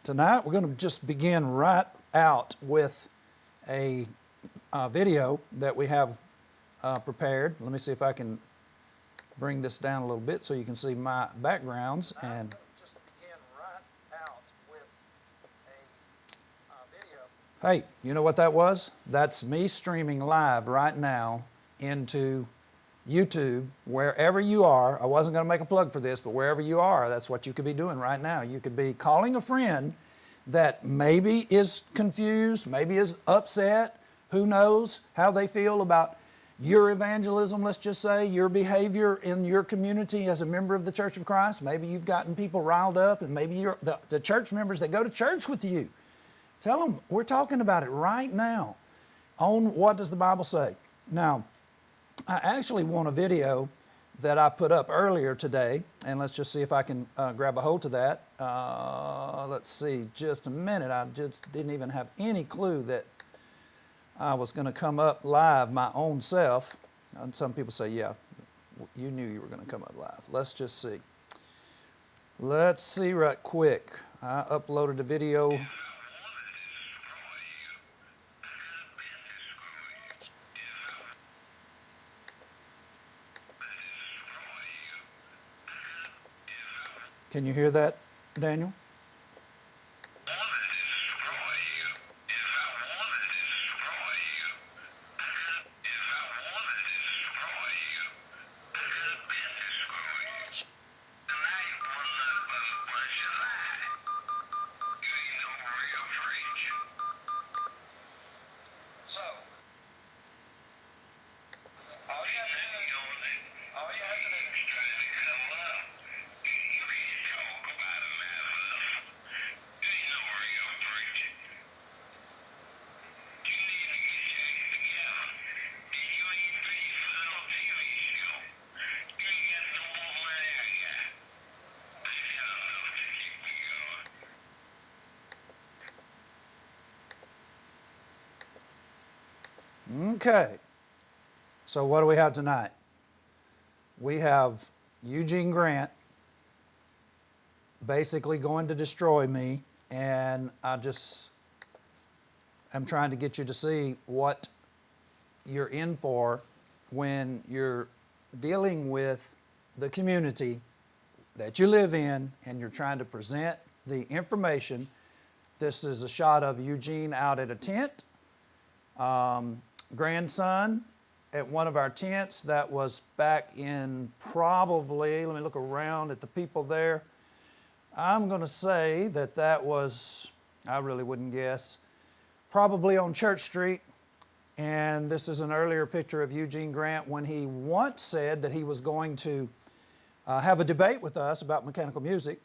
Tonight we're going to just begin right out with a video that we have prepared. Let me see if I can bring this down a little bit so you can see my backgrounds. And just begin right out with a video. Hey, you know what that was? That's me streaming live right now into YouTube, wherever you are. I wasn't going to make a plug for this, but wherever you are, that's what you could be doing right now. You could be calling a friend that maybe is confused, maybe is upset, who knows how they feel about your evangelism, let's just say, your behavior in your community as a member of the Church of Christ. Maybe you've gotten people riled up, and maybe you're the church members that go to church with you. Tell them we're talking about it right now on What Does the Bible Say? Now, I actually want a video that I put up earlier today, and let's just see if I can grab a hold to that. Let's see, just a minute. I just didn't even have any clue that I was going to come up live my own self. And some people say, yeah, you knew you were going to come up live. Let's just see. Let's see right quick. I uploaded a video. Can you hear that, Daniel? Okay, so what do we have tonight? We have Eugene Grant basically going to destroy me, and I'm trying to get you to see what you're in for when you're dealing with the community that you live in and you're trying to present the information. This is a shot of Eugene out at a tent. Grandson at one of our tents. That was back in probably, let me look around at the people there. I'm going to say that was, I really wouldn't guess, probably on Church Street. And this is an earlier picture of Eugene Grant when he once said that he was going to have a debate with us about mechanical music,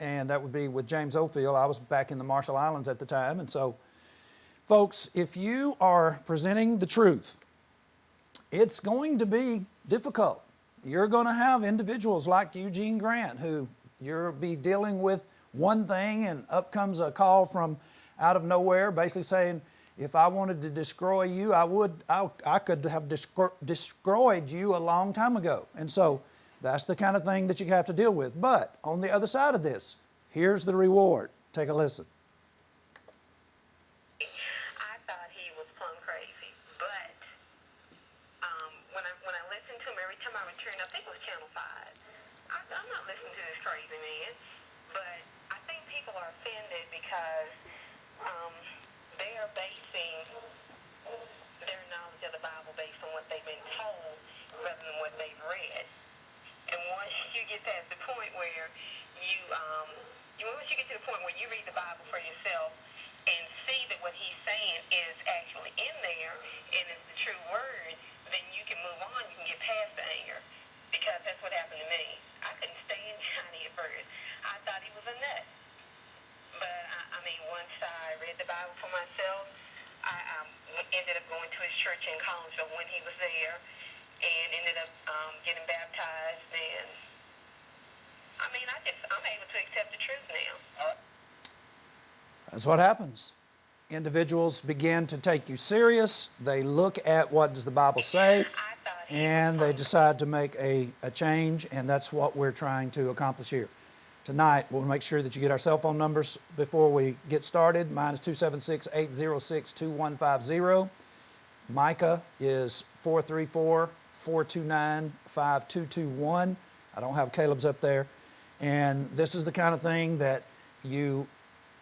and that would be with James Oldfield. I was back in the Marshall Islands at the time, and so folks, if you are presenting the truth, it's going to be difficult. You're going to have individuals like Eugene Grant who you'll be dealing with one thing, and up comes a call from out of nowhere basically saying, if I wanted to destroy you, I could have destroyed you a long time ago. And so that's the kind of thing that you have to deal with. But on the other side of this, here's the reward. Take a listen. They are basing their knowledge of the Bible based on what they've been told rather than what they've read. And once you get past the point where once you get to the point where you read the Bible for yourself and see that what he's saying is actually in there and it's the true word, then you can move on. You can get past the anger, because that's what happened to me. I couldn't stand Johnny at first. I thought he was a nut. But, once I read the Bible for myself, I ended up going to his church in Collinsville when he was there and ended up getting baptized. And, I'm able to accept the truth now. That's what happens. Individuals begin to take you serious. They look at what does the Bible say, and they decide to make a change, and that's what we're trying to accomplish here. tonight, we'll make sure that you get our cell phone numbers before we get started. Mine is 276-806-2150. Micah is 434-429-5221. I don't have Caleb's up there. And this is the kind of thing that you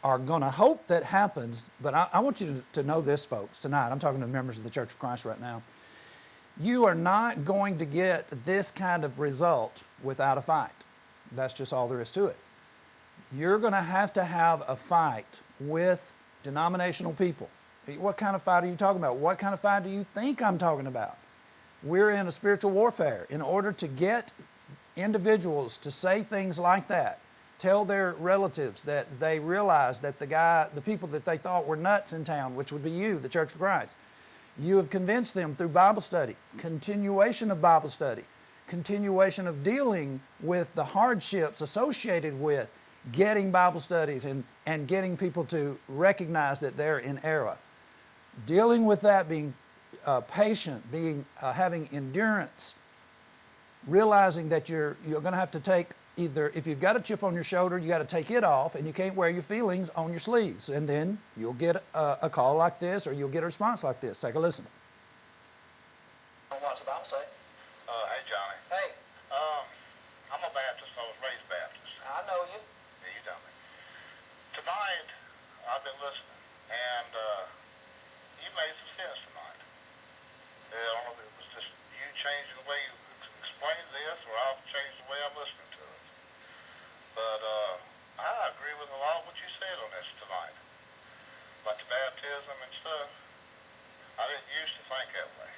are going to hope that happens. But I want you to know this, folks, tonight. I'm talking to members of the Church of Christ right now. You are not going to get this kind of result without a fight. That's just all there is to it. You're going to have a fight with denominational people. What kind of fight are you talking about? What kind of fight do you think I'm talking about? We're in a spiritual warfare. In order to get individuals to say things like that, tell their relatives that they realize that the people that they thought were nuts in town, which would be you, the Church of Christ, you have convinced them through Bible study, continuation of Bible study, continuation of dealing with the hardships associated with getting Bible studies and getting people to recognize that they're in error. Dealing with that, being patient, having endurance, realizing that you're going to have to take either, if you've got a chip on your shoulder, you got to take it off, and you can't wear your feelings on your sleeves. And then you'll get a call like this, or you'll get a response like this. Take a listen. What's the Bible say? Hey, Johnny. Hey, I'm a Baptist. I was raised Baptist. I know you. Yeah, you tell me. Tonight, I've been listening, and you made some sense tonight. I don't know if it was just you changing the way you explained this, or I've changed the way I'm listening to it. But I agree with a lot of what you said on this tonight, about the baptism and stuff. I didn't used to think that way.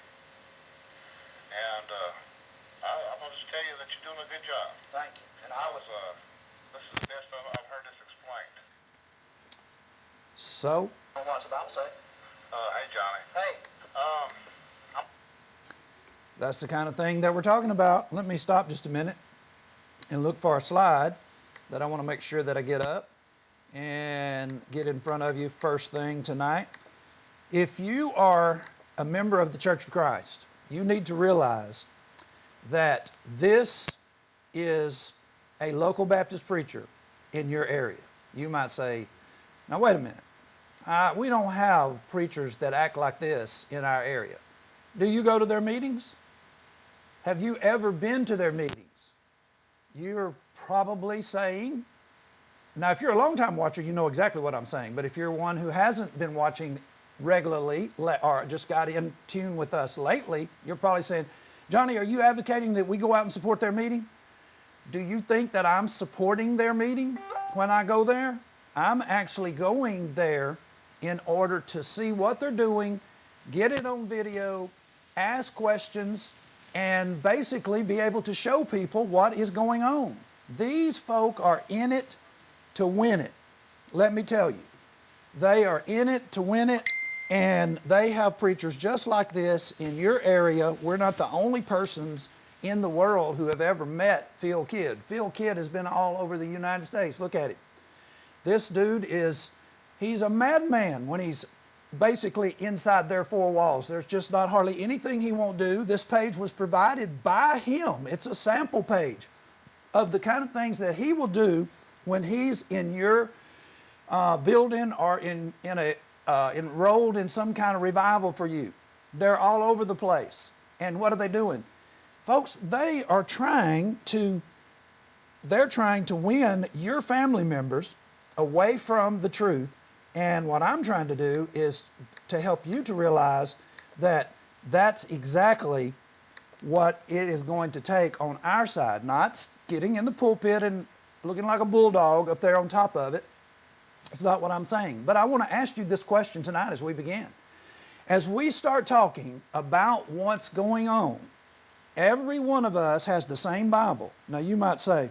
And I'm going to just tell you that you're doing a good job. Thank you. And This is the best I've heard this explained. So, what's the Bible say? Hey, Johnny. Hey, that's the kind of thing that we're talking about. Let me stop just a minute and look for a slide that I want to make sure that I get up and get in front of you first thing tonight. If you are a member of the Church of Christ, you need to realize that this is a local Baptist preacher in your area. You might say, now wait a minute, we don't have preachers that act like this in our area. Do you go to their meetings? Have you ever been to their meetings? You're probably saying, now if you're a long-time watcher, you know exactly what I'm saying, but if you're one who hasn't been watching regularly or just got in tune with us lately, you're probably saying, Johnny, are you advocating that we go out and support their meeting? Do you think that I'm supporting their meeting when I go there? I'm actually going there in order to see what they're doing, get it on video, ask questions, and basically be able to show people what is going on. These folk are in it to win it. Let me tell you, they are in it to win it, and they have preachers just like this in your area. We're not the only persons in the world who have ever met Phil Kidd. Phil Kidd has been all over the United States. Look at him. This dude he's a madman when he's basically inside their four walls. There's just not hardly anything he won't do. This page was provided by him. It's a sample page of the kind of things that he will do when he's in your building or enrolled in some kind of revival for you. They're all over the place. And what are they doing? Folks, they're trying to win your family members away from the truth. And what I'm trying to do is to help you to realize that that's exactly what it is going to take on our side, not getting in the pulpit and looking like a bulldog up there on top of it. It's not what I'm saying. But I want to ask you this question tonight as we begin. As we start talking about what's going on, every one of us has the same Bible. Now you might say,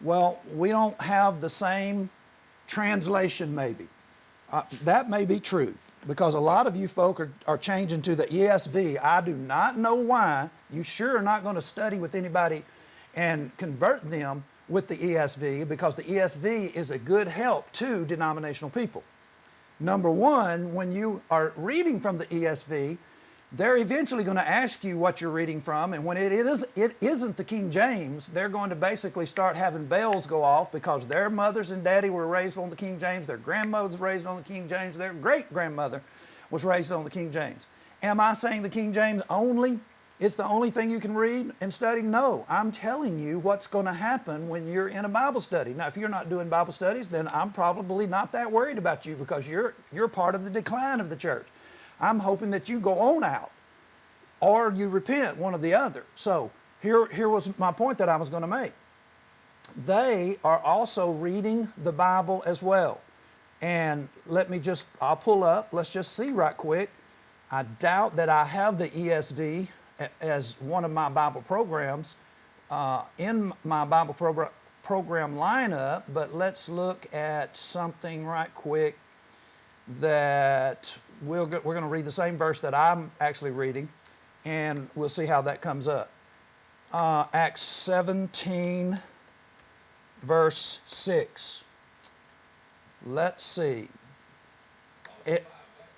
well, we don't have the same translation maybe. That may be true because a lot of you folk are changing to the ESV. I do not know why. You sure are not going to study with anybody and convert them with the ESV, because the ESV is a good help to denominational people. Number one, when you are reading from the ESV, they're eventually going to ask you what you're reading from, and when it isn't the King James, they're going to basically start having bells go off because their mothers and daddy were raised on the King James, their grandmother was raised on the King James, their great-grandmother was raised on the King James. Am I saying the King James only? It's the only thing you can read and study? No, I'm telling you what's going to happen when you're in a Bible study. Now, if you're not doing Bible studies, then I'm probably not that worried about you because you're part of the decline of the church. I'm hoping that you go on out or you repent, one or the other. So here was my point that I was going to make. They are also reading the Bible as well. And I'll pull up, let's just see right quick. I doubt that I have the ESV as one of my Bible programs in my Bible program lineup, but let's look at something right quick that we're going to read the same verse that I'm actually reading, and we'll see how that comes up. Acts 17, verse 6. Let's see.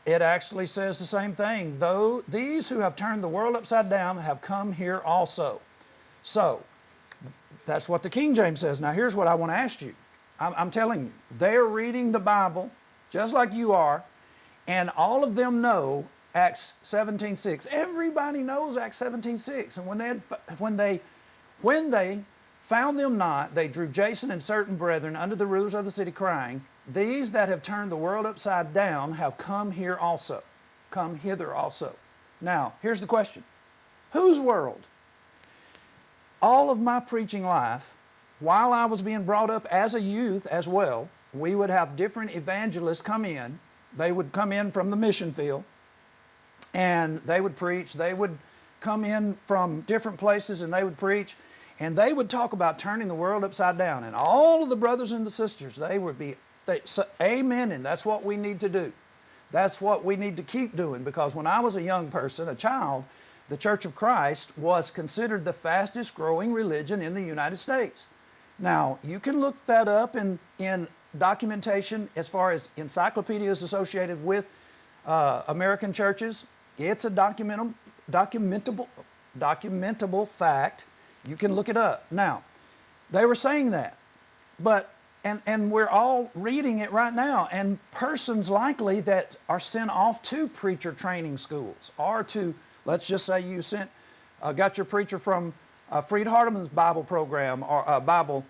It actually says the same thing. Though these who have turned the world upside down have come here also. So, that's what the King James says. Now here's what I want to ask you. I'm telling you, they're reading the Bible just like you are, and all of them know Acts 17:6. Everybody knows Acts 17:6. And when they found them not, they drew Jason and certain brethren unto the rulers of the city, crying, these that have turned the world upside down have come here also. Come hither also. Now, here's the question. Whose world? All of my preaching life, while I was being brought up as a youth as well, we would have different evangelists come in. They would come in from the mission field, and they would preach. They would come in from different places, and they would preach, and they would talk about turning the world upside down. And all of the brothers and the sisters, they would be amen, and that's what we need to do. That's what we need to keep doing, because when I was a young person, a child, the Church of Christ was considered the fastest growing religion in the United States. Now, you can look that up in documentation as far as encyclopedias associated with American churches. It's a documentable fact. You can look it up. Now, they were saying that, but and we're all reading it right now, and persons likely that are sent off to preacher training schools, or to, let's just say you got your preacher from Freed Hardeman's Bible program, or Bible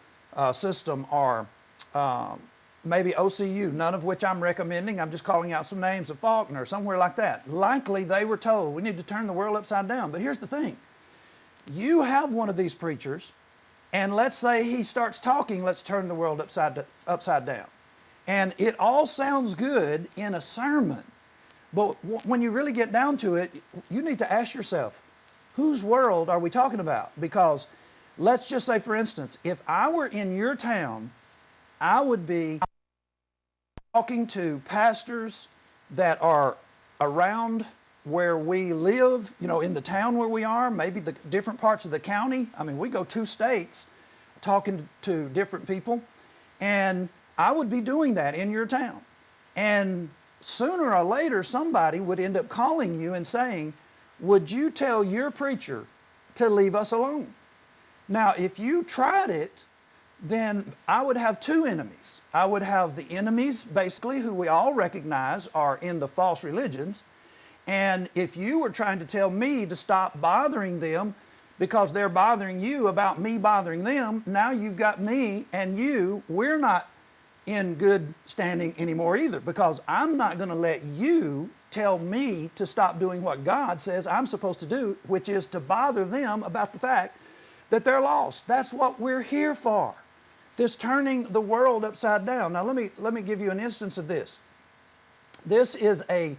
system, or maybe OCU, none of which I'm recommending. I'm just calling out some names of Faulkner, somewhere like that. Likely they were told, we need to turn the world upside down. But here's the thing. You have one of these preachers, and let's say he starts talking, let's turn the world upside down. And it all sounds good in a sermon. But when you really get down to it, you need to ask yourself, whose world are we talking about? Because let's just say, for instance, if I were in your town, I would be talking to pastors that are around where we live, in the town where we are, maybe the different parts of the county. I mean, we go 2 states talking to different people, and I would be doing that in your town. And sooner or later, somebody would end up calling you and saying, would you tell your preacher to leave us alone? Now, if you tried it, then I would have 2 enemies. I would have the enemies, basically, who we all recognize are in the false religions. And if you were trying to tell me to stop bothering them because they're bothering you about me bothering them, now you've got me and you, we're not in good standing anymore either, because I'm not going to let you tell me to stop doing what God says I'm supposed to do, which is to bother them about the fact that they're lost. That's what we're here for. This turning the world upside down. Now let me give you an instance of this. This is a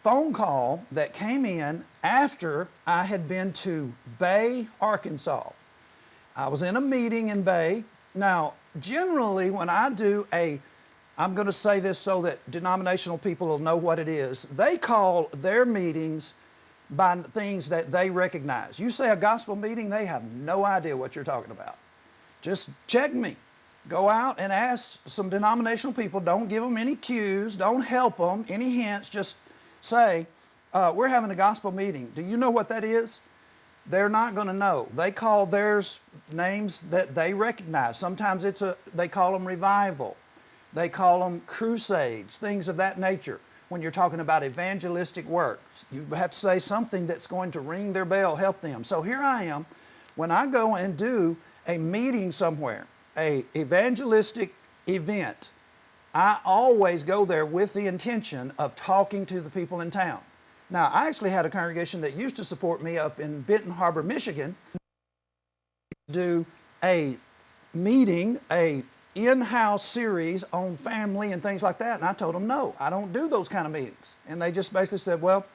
phone call that came in after I had been to Bay, Arkansas. I was in a meeting in Bay. Now, generally when I do I'm going to say this so that denominational people will know what it is. They call their meetings by things that they recognize. You say a gospel meeting, they have no idea what you're talking about. Just check me. Go out and ask some denominational people. Don't give them any cues. Don't help them, any hints. Just say, we're having a gospel meeting. Do you know what that is? They're not going to know. They call theirs names that they recognize. Sometimes they call them revival. They call them crusades, things of that nature. When you're talking about evangelistic work, you have to say something that's going to ring their bell, help them. So here I am. When I go and do a meeting somewhere, a evangelistic event, I always go there with the intention of talking to the people in town. Now, I actually had a congregation that used to support me up in Benton Harbor, Michigan, do a meeting, a in-house series on family and things like that. And I told them, no, I don't do those kind of meetings. And they just basically said, well,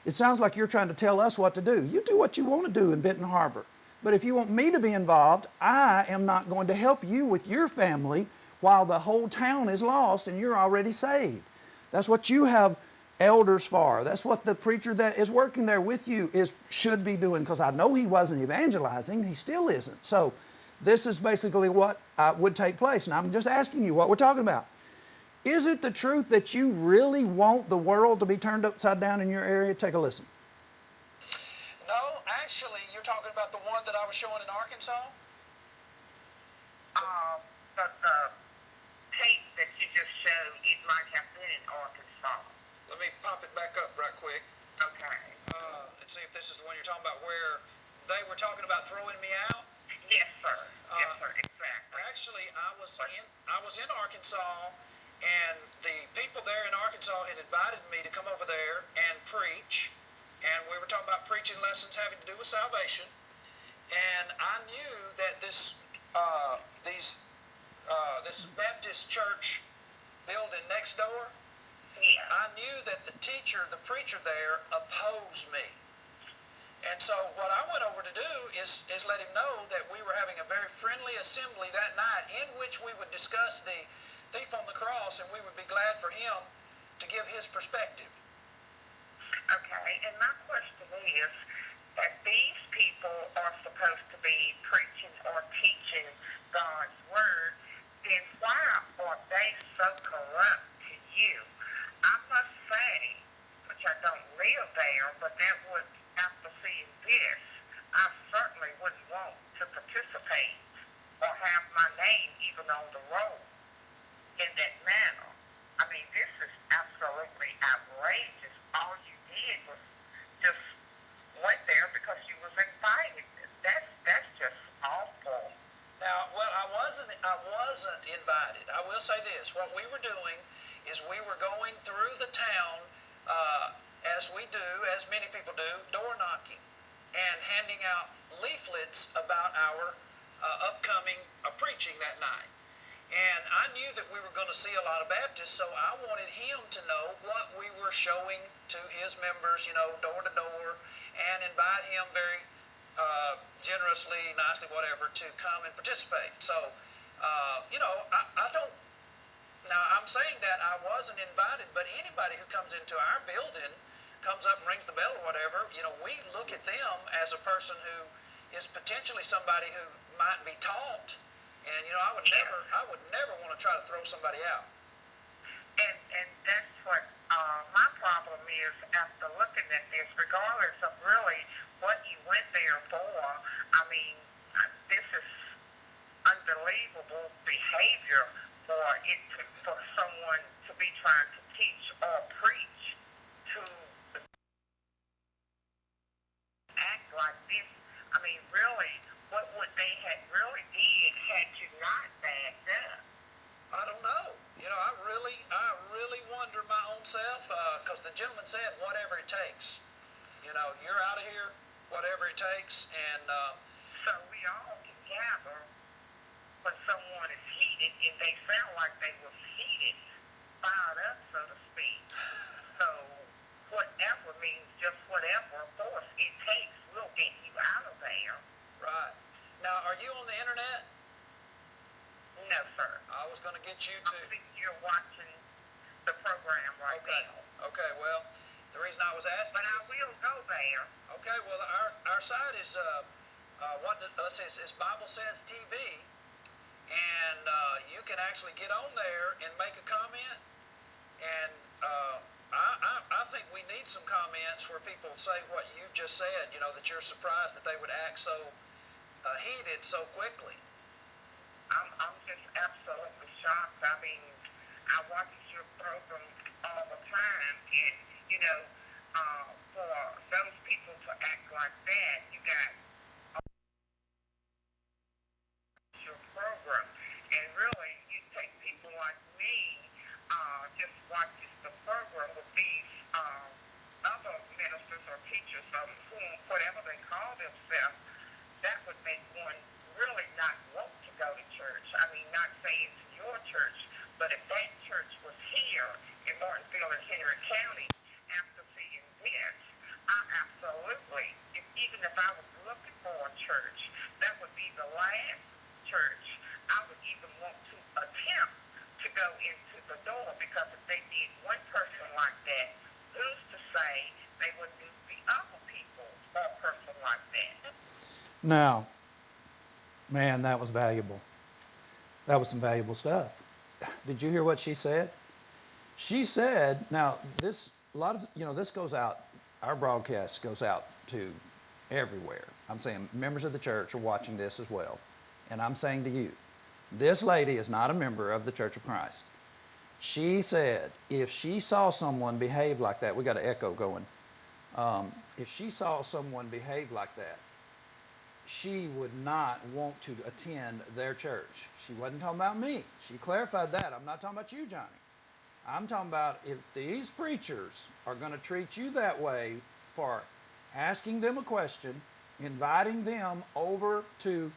it sounds like you're trying to tell us what to do. You do what you want to do in Benton Harbor. But if you want me to be involved, I am not going to help you with your family while the whole town is lost and you're already saved. That's what you have elders for. That's what the preacher that is working there with you should be doing, because I know he wasn't evangelizing. He still isn't. So this is basically what would take place. And I'm just asking you what we're talking about. Is it the truth that you really want the world to be turned upside down in your area? Take a listen. No, actually, you're talking about the one that I was showing in Arkansas? The tape that you just showed, it might have been in Arkansas. Let me pop it back up right quick. Okay. And see if this is the one you're talking about where they were talking about throwing me out. Yes, sir. Yes, sir. Exactly. Actually, I was in Arkansas, and the people there in Arkansas had invited me to come over there and preach, and we were talking about preaching lessons having to do with salvation. And I knew that this Baptist church building next door, Yeah. I knew that the preacher there opposed me. And so what I went over to do is let him know that we were having a very friendly assembly that night in which we would discuss the thief on the cross, and we would be glad for him to give his perspective. Okay, and my question is that these people are supposed to be preaching or teaching God's word, then why are they so corrupt to you? I must say, which I don't live there, but that would, after seeing this, I certainly wouldn't want to participate or have my name even on the roll in that manner. I mean, this is absolutely outrageous. All you did was just went there because you was invited. That's just awful. Now, well, I wasn't invited. I will say this: what we were doing is we were going through the town, as we do, as many people do, door knocking, and handing out leaflets about our upcoming preaching that night. And I knew that we were going to see a lot of Baptists, so I wanted him to know what we were showing to his members, door to door, and invite him very generously, nicely, whatever, to come and participate. So, I don't. Now, I'm saying that I wasn't invited, but anybody who comes into our building, comes up and rings the bell or whatever, we look at them as a person who is potentially somebody who might be taught. And I would never want to try to throw somebody out. And that's what my problem is after looking at this, regardless of really what you went there for. I mean, this is unbelievable behavior for someone to be trying to teach or preach to act like this. I mean, really, what would they had really did had you not backed up? I don't know. I really wonder my own self, because the gentleman said, whatever it takes. You're out of here, whatever it takes. And so we all can gather when someone is heated, and they sound like they were heated, fired up, so to speak. So whatever means just whatever force it takes will get you out of there. right. Now, are you on the internet? No, sir. I was going to get you I to. think you're watching the program right now. Okay, well, the reason I was asking. But I will go there. Okay, well, our site is let's see, it's Bible Says TV, and you can actually get on there and make a comment. And I think we need some comments where people say what you've just said, that you're surprised that they would act so heated so quickly. I'm just absolutely shocked. I mean, I watch your program all the time, and for those people to act like that, you got your program, and really, you take people like me, just watches the program with these other ministers or teachers, whom whatever they call themselves. That would make one really not want to go to church. I mean, not saying to your church, but if that church was here in Martinsville and Henry County, after seeing this, I absolutely, even if I was looking for a church, that would be the last church I would even want to attempt to go into the door, because if they did one person like that, who's to say they wouldn't do the other people or a person like that? Now, man, that was valuable. That was some valuable stuff. Did you hear what she said? She said, now this goes out, our broadcast goes out to everywhere. I'm saying members of the church are watching this as well. And I'm saying to you, this lady is not a member of the Church of Christ. She said if she saw someone behave like that, we got an echo going. If she saw someone behave like that, she would not want to attend their church. She wasn't talking about me. She clarified that. I'm not talking about you, Johnny. I'm talking about if these preachers are going to treat you that way for asking them a question, inviting them over to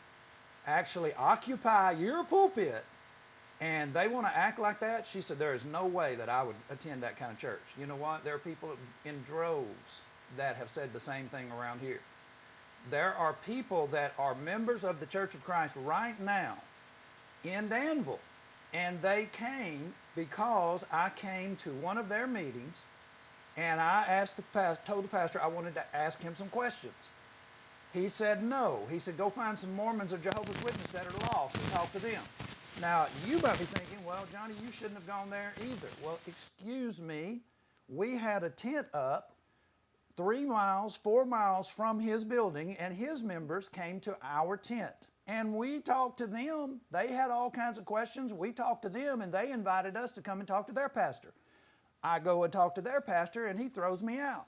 actually occupy your pulpit, and they want to act like that, she said, there is no way that I would attend that kind of church. You know what? There are people in droves that have said the same thing around here. There are people that are members of the Church of Christ right now in Danville, and they came because I came to one of their meetings, and I told the pastor I wanted to ask him some questions. He said no. He said, go find some Mormons or Jehovah's Witnesses that are lost and talk to them. Now, you might be thinking, well, Johnny, you shouldn't have gone there either. Well, excuse me. We had a tent up 3 miles, 4 miles from his building, and his members came to our tent. And we talked to them. They had all kinds of questions. We talked to them, and they invited us to come and talk to their pastor. I go and talk to their pastor, and he throws me out.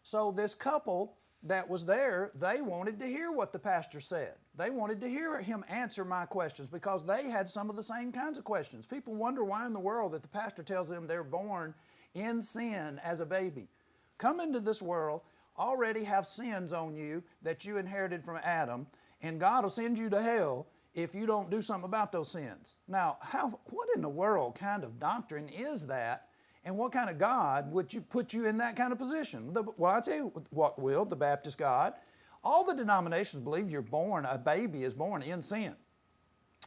So this couple that was there, they wanted to hear what the pastor said. They wanted to hear him answer my questions because they had some of the same kinds of questions. People wonder why in the world that the pastor tells them they're born in sin as a baby. Come into this world, already have sins on you that you inherited from Adam, and God will send you to hell if you don't do something about those sins. Now, what in the world kind of doctrine is that? And what kind of God would you put you in that kind of position? Well, I'll tell you what will, the Baptist God. All the denominations believe a baby is born in sin.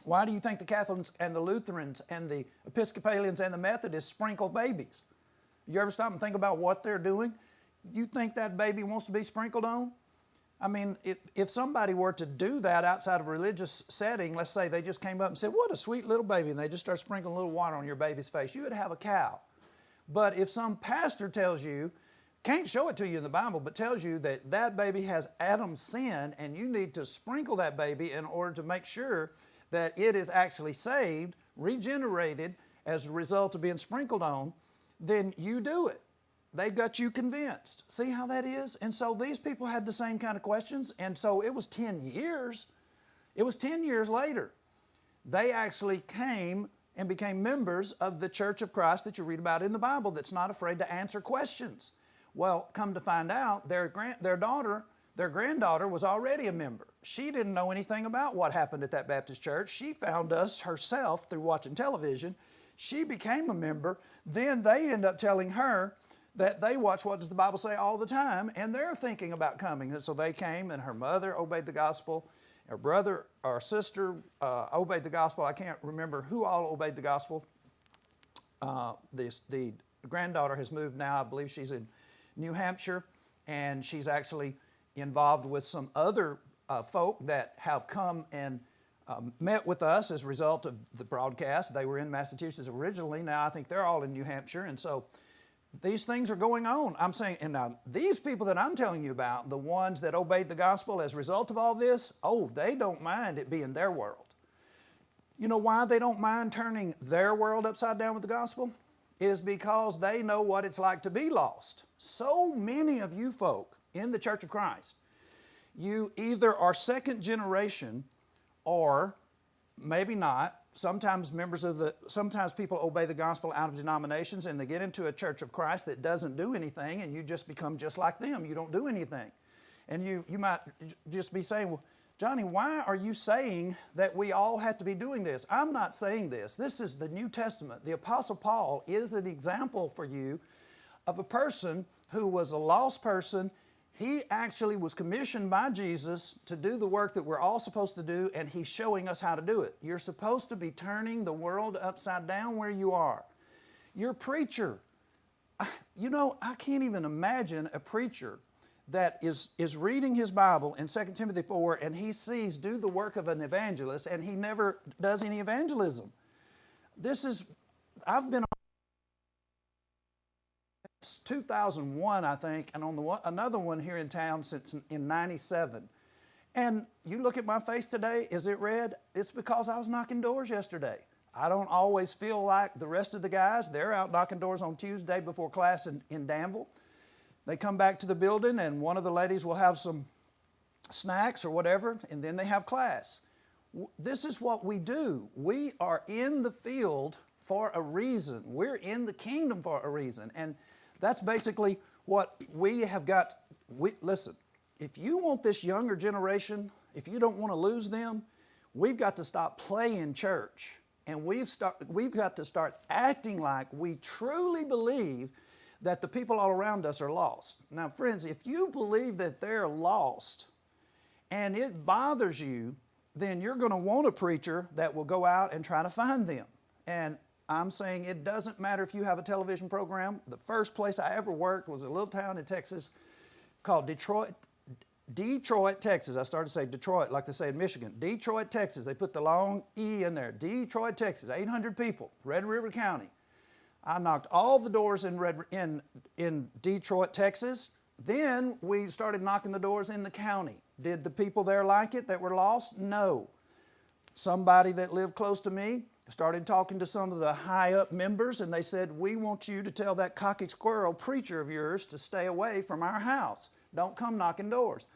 Why do you think the Catholics and the Lutherans and the Episcopalians and the Methodists sprinkle babies? You ever stop and think about what they're doing? You think that baby wants to be sprinkled on? I mean, if somebody were to do that outside of a religious setting, let's say they just came up and said, what a sweet little baby, and they just start sprinkling a little water on your baby's face, you would have a cow. But if some pastor tells you, can't show it to you in the Bible, but tells you that that baby has Adam's sin and you need to sprinkle that baby in order to make sure that it is actually saved, regenerated as a result of being sprinkled on, then you do it. They've got you convinced. See how that is? And so these people had the same kind of questions, and so it was 10 years. It was 10 years later. They actually came and became members of the Church of Christ that you read about in the Bible that's not afraid to answer questions. Well, come to find out, their granddaughter was already a member. She didn't know anything about what happened at that Baptist church. She found us herself through watching television. She became a member. Then they end up telling her that they watch What Does the Bible Say all the time, and they're thinking about coming. And so they came, and her mother obeyed the gospel. Her brother or sister obeyed the gospel. I can't remember who all obeyed the gospel. The granddaughter has moved now. I believe she's in New Hampshire, and she's actually involved with some other folk that have come and met with us as a result of the broadcast. They were in Massachusetts originally. Now I think they're all in New Hampshire. And so These things are going on. I'm saying, and now these people that I'm telling you about, the ones that obeyed the gospel as a result of all this, oh, they don't mind it being their world. You know why they don't mind turning their world upside down with the gospel? Is because they know what it's like to be lost. So many of you folk in the Church of Christ, you either are second generation or maybe not. Sometimes sometimes people obey the gospel out of denominations and they get into a Church of Christ that doesn't do anything, and you just become just like them. You don't do anything. And you might just be saying, well, Johnny, why are you saying that we all have to be doing this? I'm not saying this. This is the New Testament. The Apostle Paul is an example for you of a person who was a lost person. He actually was commissioned by Jesus to do the work that we're all supposed to do, and he's showing us how to do it. You're supposed to be turning the world upside down where you are. You're a preacher. You know, I can't even imagine a preacher that is reading his Bible in 2 Timothy 4 and he sees do the work of an evangelist and he never does any evangelism. I've been on 2001, I think, and on another one here in town since in 97. And you look at my face today, is it red? It's because I was knocking doors yesterday. I don't always feel like the rest of the guys. They're out knocking doors on Tuesday before class in Danville. They come back to the building and one of the ladies will have some snacks or whatever, and then they have class. This is what we do. We are in the field for a reason. We're in the kingdom for a reason. And that's basically what we have got. Listen, if you want this younger generation, if you don't want to lose them, we've got to stop playing church. And we've got to start acting like we truly believe that the people all around us are lost. Now, friends, if you believe that they're lost and it bothers you, then you're going to want a preacher that will go out and try to find them. And I'm saying it doesn't matter if you have a television program. The first place I ever worked was a little town in Texas called Detroit, Texas. I started to say Detroit like they say in Michigan. Detroit, Texas. They put the long E in there. Detroit, Texas. 800 people. Red River County. I knocked all the doors in Detroit, Texas. Then we started knocking the doors in the county. Did the people there like it that were lost? No. Somebody that lived close to me started talking to some of the high up members, and they said, we want you to tell that cocky squirrel preacher of yours to stay away from our house. Don't come knocking doors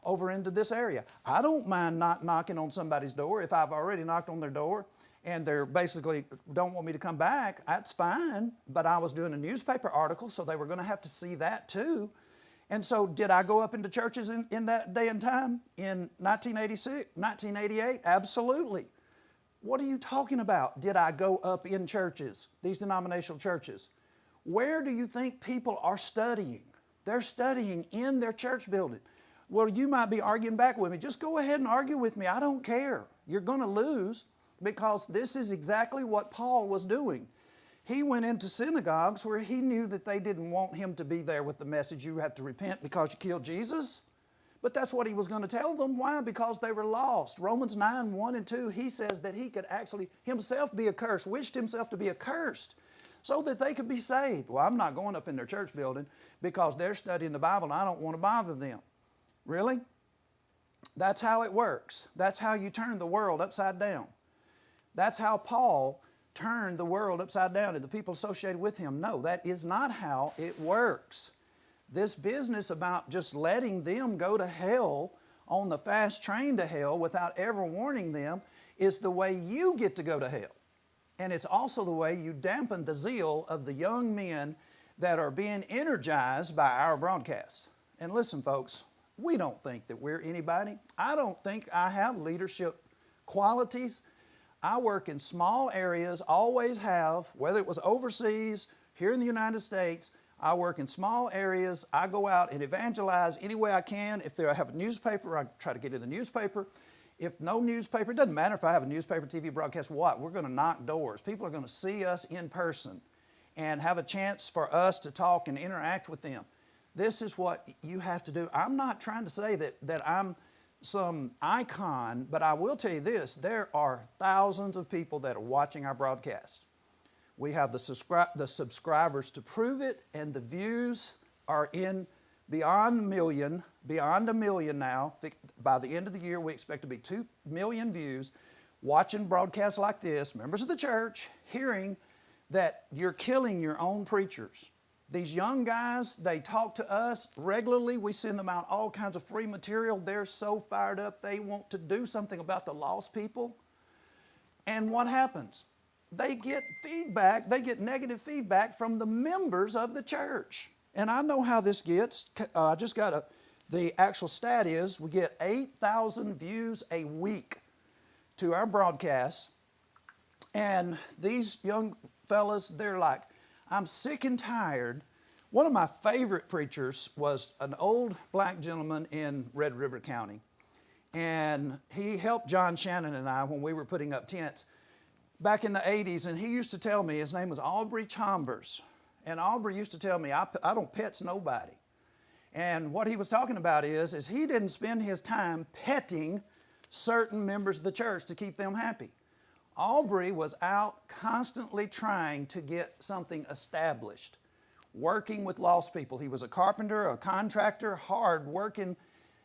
over into this area. I don't mind not knocking on somebody's door if I've already knocked on their door and they're basically don't want me to come back. That's fine, but I was doing a newspaper article, so they were going to have to see that too. And so did I go up into churches in that day and time in 1986, 1988? Absolutely. What are you talking about? Did I go up in churches, these denominational churches? Where do you think people are studying? They're studying in their church building. Well, you might be arguing back with me. Just go ahead and argue with me. I don't care. You're going to lose because this is exactly what Paul was doing. He went into synagogues where he knew that they didn't want him to be there with the message, you have to repent because you killed Jesus. But that's what he was going to tell them. Why? Because they were lost. Romans 9, 1 and 2, he says that he could actually himself be accursed, wished himself to be accursed so that they could be saved. Well, I'm not going up in their church building because they're studying the Bible and I don't want to bother them. Really? That's how it works. That's how you turn the world upside down. That's how Paul turned the world upside down and the people associated with him. No, that is not how it works. This business about just letting them go to hell on the fast train to hell without ever warning them is the way you get to go to hell. And it's also the way you dampen the zeal of the young men that are being energized by our broadcasts. And listen, folks, we don't think that we're anybody. I don't think I have leadership qualities. I work in small areas, always have, whether it was overseas, here in the United States. I work in small areas. I go out and evangelize any way I can. If I have a newspaper, I try to get in the newspaper. If no newspaper, it doesn't matter if I have a newspaper, TV broadcast, what? We're going to knock doors. People are going to see us in person and have a chance for us to talk and interact with them. This is what you have to do. I'm not trying to say that I'm some icon, but I will tell you this, there are thousands of people that are watching our broadcast. We have the subscribers to prove it, and the views are in beyond a million now. By the end of the year, we expect to be 2 million views watching broadcasts like this, members of the church, hearing that you're killing your own preachers. These young guys, they talk to us regularly. We send them out all kinds of free material. They're so fired up, they want to do something about the lost people. And what happens? They get feedback, they get negative feedback from the members of the church. And I know how this gets. I just got the actual stat is we get 8,000 views a week to our broadcasts. And these young fellas, they're like, I'm sick and tired. One of my favorite preachers was an old black gentleman in Red River County. And he helped John Shannon and I when we were putting up tents back in the 80s. And he used to tell me, his name was Aubrey Chambers. And Aubrey used to tell me, I don't pets nobody. And what he was talking about is he didn't spend his time petting certain members of the church to keep them happy. Aubrey was out constantly trying to get something established, working with lost people. He was a carpenter, a contractor, hard-working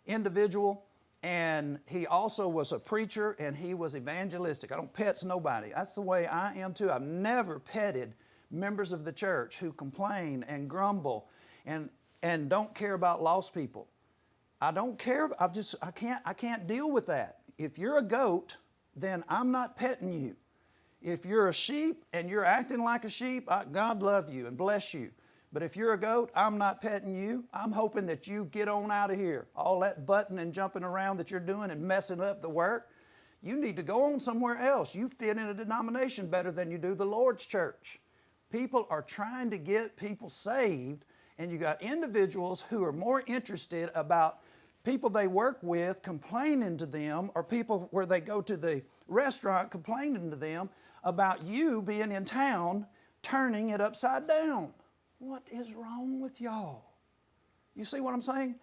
individual, and he also was a preacher, and he was evangelistic. I don't pets nobody. That's the way I am too. I've never petted members of the church who complain and grumble and don't care about lost people. I don't care. I can't deal with that. If you're a goat, then I'm not petting you. If you're a sheep and you're acting like a sheep, God love you and bless you. But if you're a goat, I'm not petting you. I'm hoping that you get on out of here. All that butting and jumping around that you're doing and messing up the work, you need to go on somewhere else. You fit in a denomination better than you do the Lord's church. People are trying to get people saved, and you got individuals who are more interested about people they work with complaining to them, or people where they go to the restaurant complaining to them about you being in town turning it upside down. What is wrong with y'all? You see what I'm saying?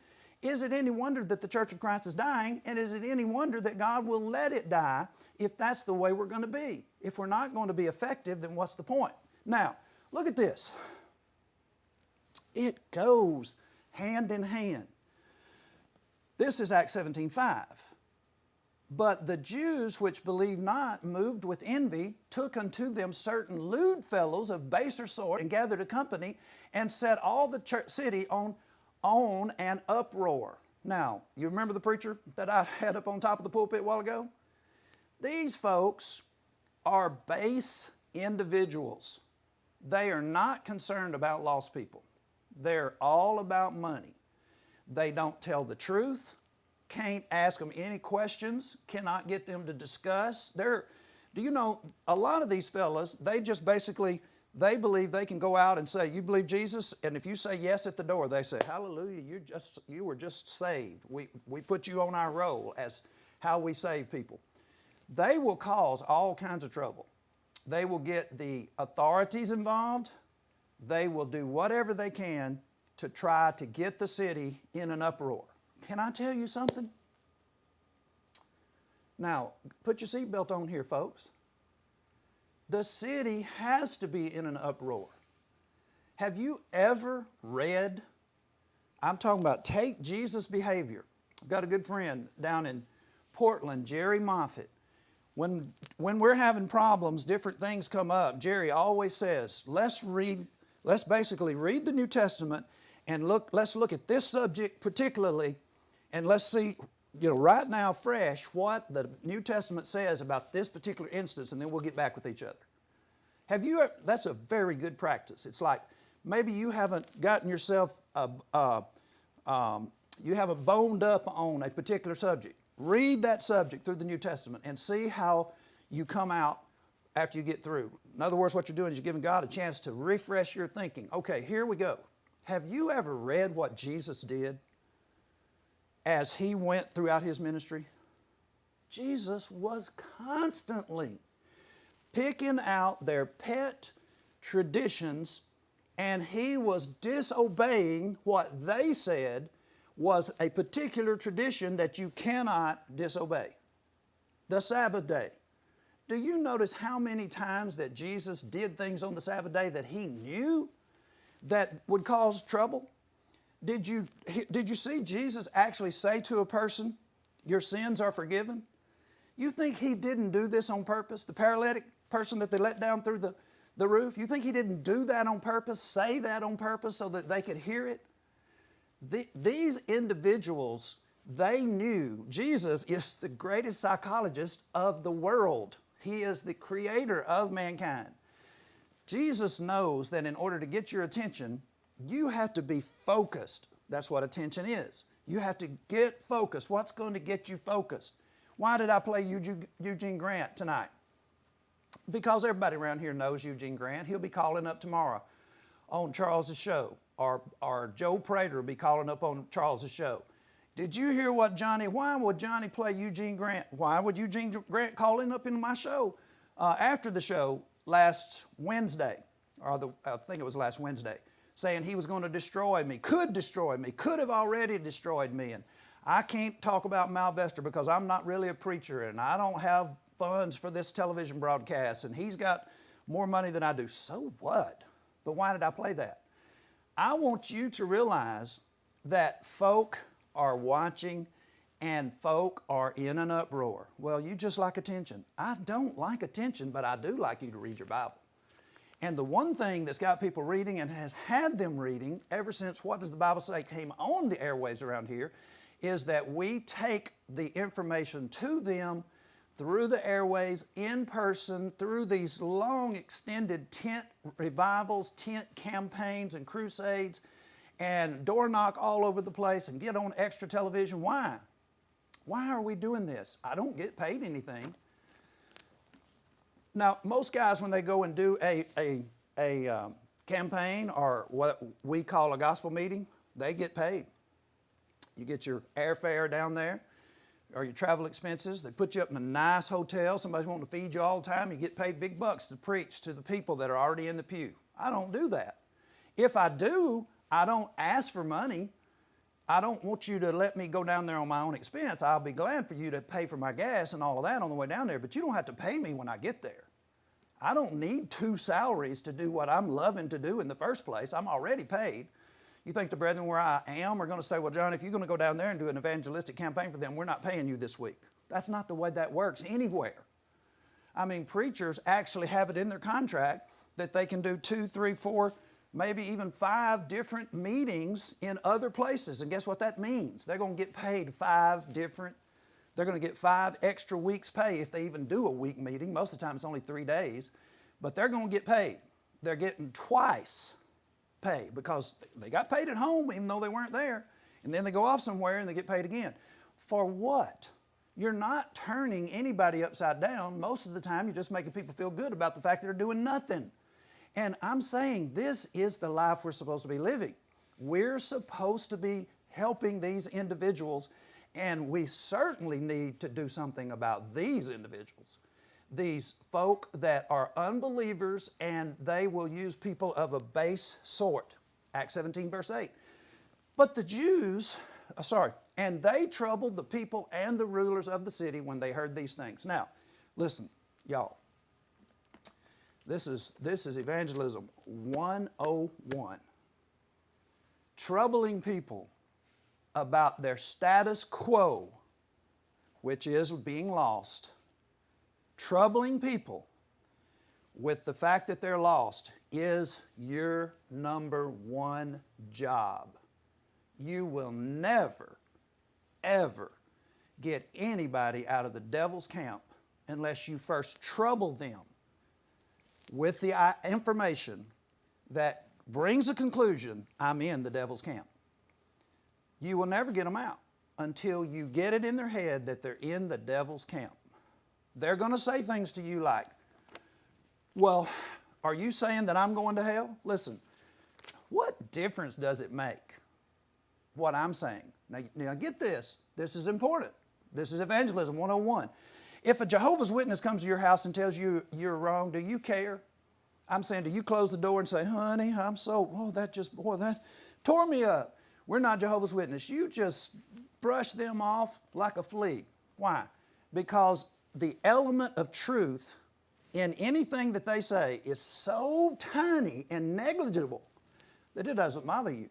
Is it any wonder that the Church of Christ is dying? And is it any wonder that God will let it die if that's the way we're going to be? If we're not going to be effective, then what's the point? Now, look at this. It goes hand in hand. This is Acts 17:5. But the Jews which believed not, moved with envy, took unto them certain lewd fellows of baser sort, and gathered a company, and set all the city on an uproar. Now, you remember the preacher that I had up on top of the pulpit a while ago? These folks are base individuals. They are not concerned about lost people. They're all about money. They don't tell the truth, can't ask them any questions, cannot get them to discuss. Do you know, a lot of these fellas, they just basically, they believe they can go out and say, you believe Jesus? And if you say yes at the door, they say, hallelujah, you were just saved. We put you on our roll as how we save people. They will cause all kinds of trouble. They will get the authorities involved. They will do whatever they can to try to get the city in an uproar. Can I tell you something? Now, put your seatbelt on here, folks. The city has to be in an uproar. Have you ever read, I'm talking about take Jesus' behavior. I've got a good friend down in Portland, Jerry Moffitt. When we're having problems, different things come up, Jerry always says, let's basically read the New Testament and let's look at this subject particularly, and let's see, right now fresh what the New Testament says about this particular instance, and then we'll get back with each other. That's a very good practice. It's like maybe you haven't gotten yourself, you haven't boned up on a particular subject. Read that subject through the New Testament and see how you come out after you get through. In other words, what you're doing is you're giving God a chance to refresh your thinking. Okay, here we go. Have you ever read what Jesus did as he went throughout his ministry? Jesus was constantly picking out their pet traditions, and he was disobeying what they said was a particular tradition that you cannot disobey. The Sabbath day. Do you notice how many times that Jesus did things on the Sabbath day that he knew that would cause trouble? Did you see Jesus actually say to a person, your sins are forgiven? You think he didn't do this on purpose? The paralytic person that they let down through the roof, you think he didn't do that on purpose, say that on purpose so that they could hear it? These individuals, they knew Jesus is the greatest psychologist of the world. He is the creator of mankind. Jesus knows that in order to get your attention, you have to be focused. That's what attention is. You have to get focused. What's going to get you focused? Why did I play Eugene Grant tonight? Because everybody around here knows Eugene Grant. He'll be calling up tomorrow on Charles's show. Or Joe Prater will be calling up on Charles's show. Did you hear why would Johnny play Eugene Grant? Why would Eugene Grant call in up into my show after the show last Wednesday, I think it was last Wednesday, saying he was going to destroy me, could have already destroyed me. And I can't talk about Malvester because I'm not really a preacher and I don't have funds for this television broadcast and he's got more money than I do. So what? But why did I play that? I want you to realize that folk are watching and folk are in an uproar. Well, you just like attention. I don't like attention, but I do like you to read your Bible. And the one thing that's got people reading and has had them reading ever since What Does the Bible Say came on the airwaves around here is that we take the information to them through the airways, in person, through these long extended tent revivals, tent campaigns and crusades, and door knock all over the place and get on extra television. Why? Why are we doing this? I don't get paid anything. Now, most guys, when they go and do a campaign or what we call a gospel meeting, they get paid. You get your airfare down there or your travel expenses. They put you up in a nice hotel. Somebody's wanting to feed you all the time. You get paid big bucks to preach to the people that are already in the pew. I don't do that. If I do, I don't ask for money. I don't want you to let me go down there on my own expense. I'll be glad for you to pay for my gas and all of that on the way down there, but you don't have to pay me when I get there. I don't need 2 salaries to do what I'm loving to do in the first place. I'm already paid. You think the brethren where I am are going to say, well, John, if you're going to go down there and do an evangelistic campaign for them, we're not paying you this week. That's not the way that works anywhere. I mean, preachers actually have it in their contract that they can do 2, 3, 4, maybe even 5 different meetings in other places. And guess what that means? They're going to get paid they're going to get 5 extra weeks pay if they even do a week meeting. Most of the time it's only 3 days, but they're going to get paid. They're getting twice pay because they got paid at home even though they weren't there. And then they go off somewhere and they get paid again. For what? You're not turning anybody upside down. Most of the time you're just making people feel good about the fact that they're doing nothing. And I'm saying this is the life we're supposed to be living. We're supposed to be helping these individuals, and we certainly need to do something about these individuals. These folk that are unbelievers and they will use people of a base sort. Acts 17 verse 8. But the Jews, and they troubled the people and the rulers of the city when they heard these things. Now, listen, y'all. This is evangelism 101. Troubling people about their status quo, which is being lost. Troubling people with the fact that they're lost is your number one job. You will never, ever get anybody out of the devil's camp unless you first trouble them with the information that brings a conclusion, I'm in the devil's camp. You will never get them out until you get it in their head that they're in the devil's camp. They're going to say things to you like, well, are you saying that I'm going to hell? Listen, what difference does it make what I'm saying? Now get this. This is important. This is evangelism 101. If a Jehovah's Witness comes to your house and tells you you're wrong, do you care? I'm saying, do you close the door and say, honey, that tore me up. We're not Jehovah's Witness. You just brush them off like a flea. Why? Because the element of truth in anything that they say is so tiny and negligible that it doesn't bother you.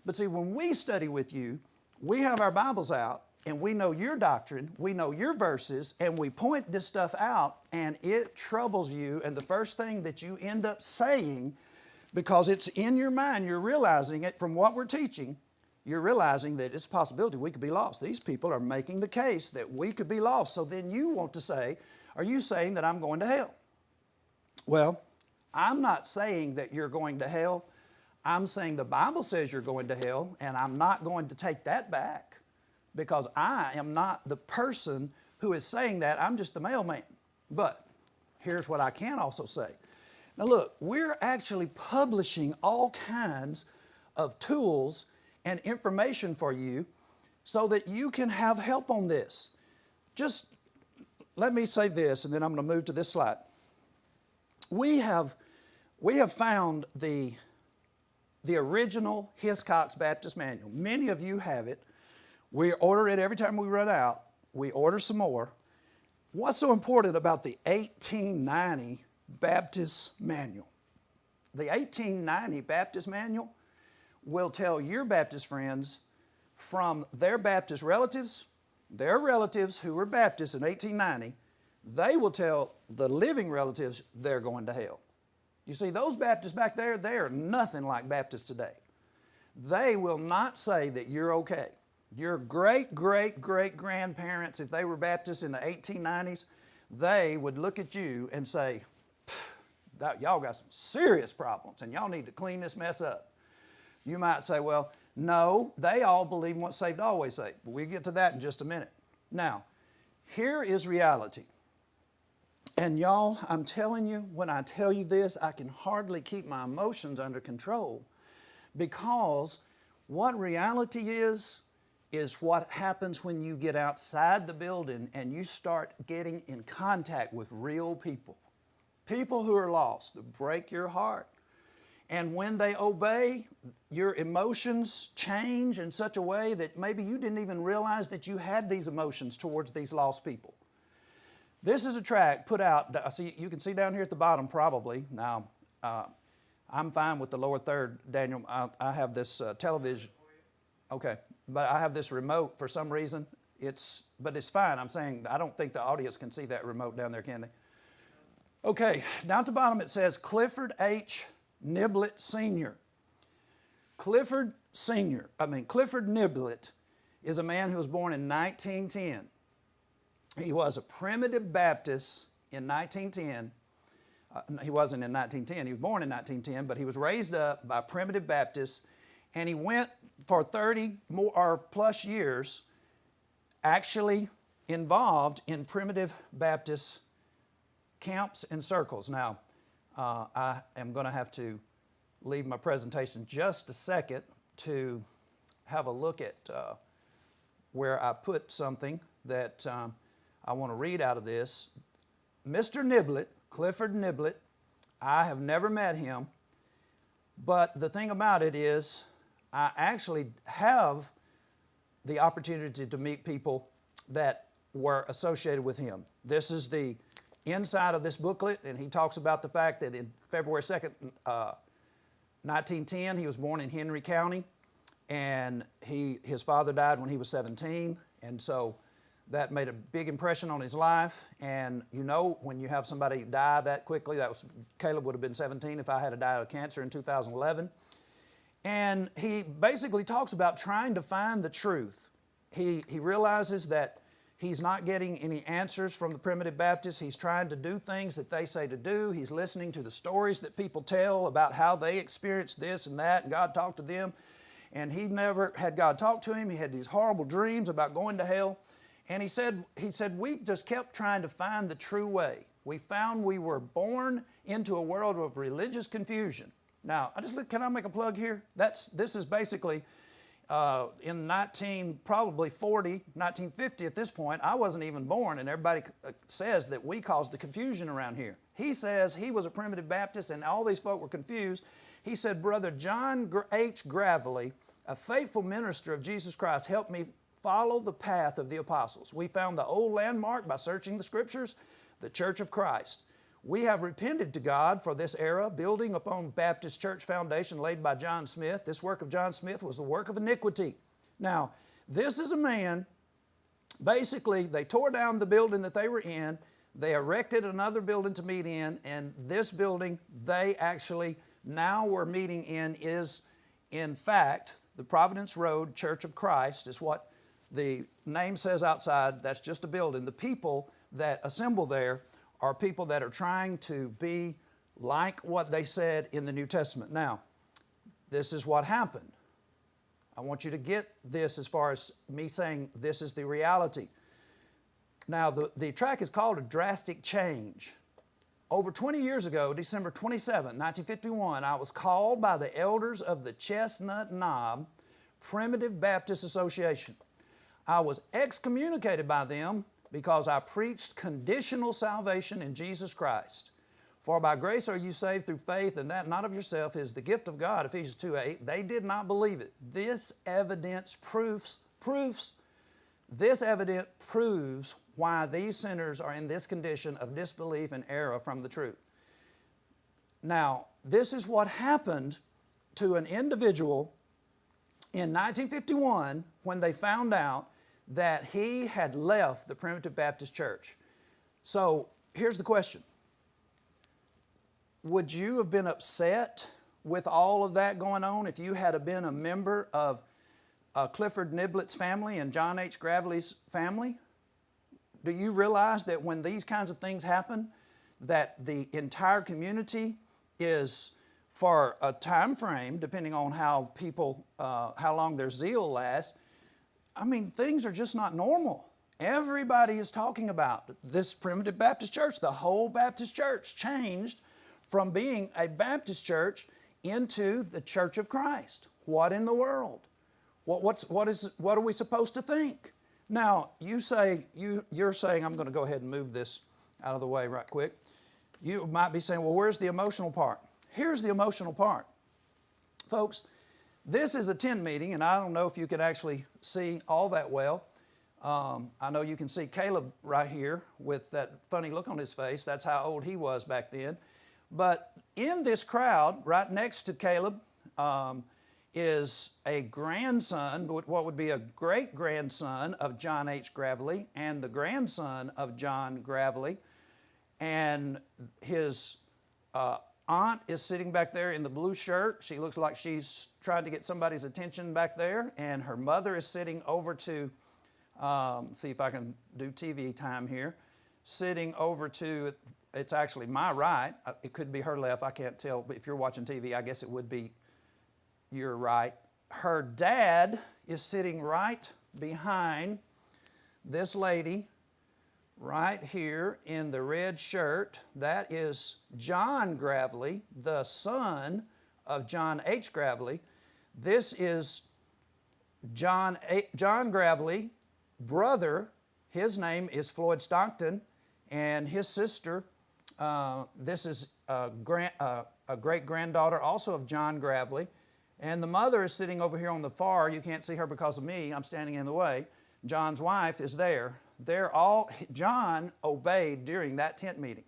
But see, when we study with you, we have our Bibles out and we know your doctrine, we know your verses, and we point this stuff out and it troubles you. And the first thing that you end up saying, because it's in your mind, you're realizing it from what we're teaching, you're realizing that it's a possibility we could be lost. These people are making the case that we could be lost. So then you want to say, are you saying that I'm going to hell? Well, I'm not saying that you're going to hell. I'm saying the Bible says you're going to hell, and I'm not going to take that back because I am not the person who is saying that. I'm just the mailman. But here's what I can also say. Now look, we're actually publishing all kinds of tools and information for you so that you can have help on this. Just let me say this, and then I'm going to move to this slide. We have found the original Hiscox Baptist Manual. Many of you have it. We order it every time we run out. We order some more. What's so important about the 1890 Baptist Manual? The 1890 Baptist Manual will tell your Baptist friends from their Baptist relatives, their relatives who were Baptists in 1890, they will tell the living relatives they're going to hell. You see, those Baptists back there, they are nothing like Baptists today. They will not say that you're okay. Your great-great-great-grandparents, if they were Baptists in the 1890s, they would look at you and say, y'all got some serious problems and y'all need to clean this mess up. You might say, well, no, they all believe in once saved, always saved. But we'll get to that in just a minute. Now, here is reality. And y'all, I'm telling you, when I tell you this, I can hardly keep my emotions under control because what reality is what happens when you get outside the building and you start getting in contact with real people. People who are lost, break your heart. And when they obey, your emotions change in such a way that maybe you didn't even realize that you had these emotions towards these lost people. This is a tract put out, you can see down here at the bottom probably. Now, I'm fine with the lower third, Daniel. I have this television. Okay, but I have this remote for some reason. But it's fine. I'm saying I don't think the audience can see that remote down there, can they? Okay, down at the bottom it says Clifford H. Niblett Sr. Clifford Niblett is a man who was born in 1910. He was a primitive Baptist in 1910. He wasn't in 1910. He was born in 1910, but he was raised up by primitive Baptists, and he went for 30 more or plus years actually involved in primitive Baptist camps and circles. Now, I am going to have to leave my presentation just a second to have a look at where I put something that I want to read out of this. Mr. Niblett, Clifford Niblett, I have never met him, but the thing about it is I actually have the opportunity to meet people that were associated with him. This is the inside of this booklet, and he talks about the fact that in February 2nd, 1910, he was born in Henry County, and his father died when he was 17, and so that made a big impression on his life. And you know, when you have somebody die that quickly, Caleb would have been 17 if I had died of cancer in 2011. And he basically talks about trying to find the truth. He realizes that he's not getting any answers from the primitive Baptists. He's trying to do things that they say to do. He's listening to the stories that people tell about how they experienced this and that, and God talked to them. And he never had God talk to him. He had these horrible dreams about going to hell. And he said, we just kept trying to find the true way. We found we were born into a world of religious confusion. Now, can I make a plug here? This is basically in 1950 at this point. I wasn't even born, and everybody says that we caused the confusion around here. He says he was a primitive Baptist, and all these folk were confused. He said, Brother John H. Gravely, a faithful minister of Jesus Christ, helped me follow the path of the apostles. We found the old landmark by searching the scriptures, the Church of Christ. We have repented to God for this era, building upon Baptist church foundation laid by John Smith. This work of John Smith was the work of iniquity. Now, this is a man, basically, they tore down the building that they were in, they erected another building to meet in, and this building they actually now were meeting in is, in fact, the Providence Road Church of Christ is what the name says outside. That's just a building. The people that assemble there are people that are trying to be like what they said in the New Testament. Now, this is what happened. I want you to get this as far as me saying this is the reality. Now, the track is called A Drastic Change. Over 20 years ago, December 27, 1951, I was called by the elders of the Chestnut Knob Primitive Baptist Association. I was excommunicated by them because I preached conditional salvation in Jesus Christ. For by grace are you saved through faith, and that not of yourself is the gift of God, Ephesians 2:8. They did not believe it. This evidence proves why these sinners are in this condition of disbelief and error from the truth. Now, this is what happened to an individual in 1951 when they found out that he had left the Primitive Baptist Church. So, here's the question. Would you have been upset with all of that going on if you had been a member of Clifford Niblett's family and John H. Gravely's family? Do you realize that when these kinds of things happen, that the entire community is, for a time frame, depending on how people, how long their zeal lasts, I mean, things are just not normal. Everybody is talking about this Primitive Baptist Church. The whole Baptist Church changed from being a Baptist church into the Church of Christ. What in the world? What are we supposed to think? Now, you're saying, I'm going to go ahead and move this out of the way right quick. You might be saying, well, where's the emotional part? Here's the emotional part. Folks, this is a tent meeting, and I don't know if you can actually see all that well. I know you can see Caleb right here with that funny look on his face. That's how old he was back then. But in this crowd, right next to Caleb, is a grandson, what would be a great-grandson of John H. Gravely, and the grandson of John Gravely. And his aunt is sitting back there in the blue shirt. She looks like she's trying to get somebody's attention back there. And her mother is sitting over to, see if I can do TV time here, sitting over to, it's actually my right. It could be her left. I can't tell. But if you're watching TV, I guess it would be your right. Her dad is sitting right behind this lady right here in the red shirt. That is John Gravely, the son of John H. Gravely. This is John Gravely, brother. His name is Floyd Stockton, and his sister, this is a great-granddaughter also of John Gravely. And the mother is sitting over here on the far. You can't see her because of me. I'm standing in the way. John's wife is there. John obeyed during that tent meeting.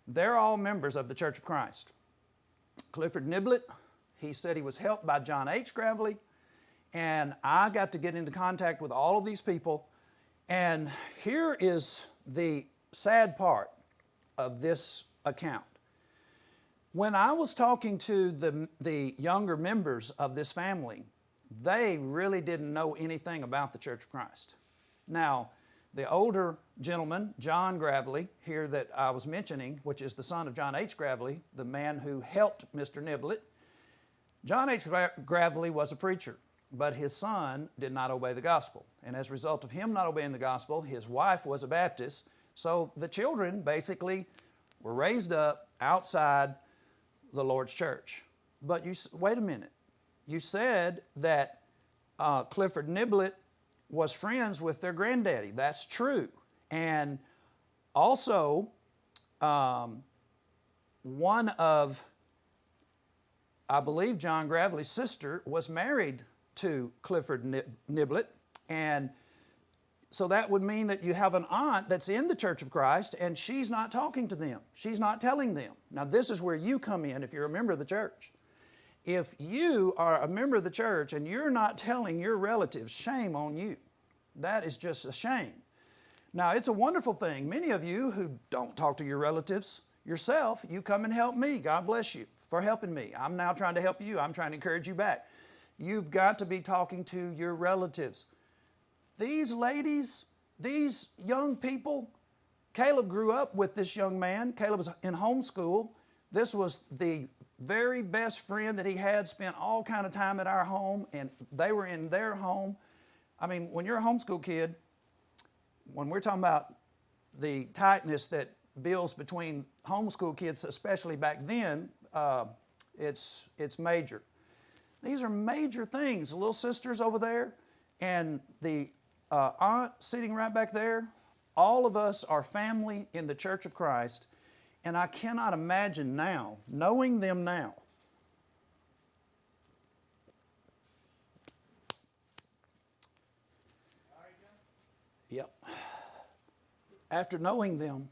They're all members of the Church of Christ. Clifford Niblett, he said he was helped by John H. Gravely. And I got to get into contact with all of these people. And here is the sad part of this account. When I was talking to the younger members of this family, they really didn't know anything about the Church of Christ. Now, the older gentleman, John Gravely, here that I was mentioning, which is the son of John H. Gravely, the man who helped Mr. Niblett, John H. Gravely was a preacher, but his son did not obey the gospel. And as a result of him not obeying the gospel, his wife was a Baptist, so the children basically were raised up outside the Lord's church. But wait a minute. You said that Clifford Niblett was friends with their granddaddy. That's true. And also, one of, I believe, John Gravely's sister was married to Clifford Niblett. And so that would mean that you have an aunt that's in the Church of Christ and she's not talking to them. She's not telling them. Now this is where you come in if you're a member of the church. If you are a member of the church and you're not telling your relatives, shame on you. That is just a shame. Now it's a wonderful thing. Many of you who don't talk to your relatives yourself, you come and help me. God bless you for helping me. I'm now trying to help you. I'm trying to encourage you back. You've got to be talking to your relatives. These ladies, these young people, Caleb grew up with this young man. Caleb was in homeschool. This was the very best friend that he had, spent all kind of time at our home, and they were in their home. I mean, when you're a homeschool kid, when we're talking about the tightness that builds between homeschool kids, especially back then, it's major. These are major things. The little sister's over there, and the aunt sitting right back there. All of us are family in the Church of Christ, and I cannot imagine now, knowing them now, yep, after knowing them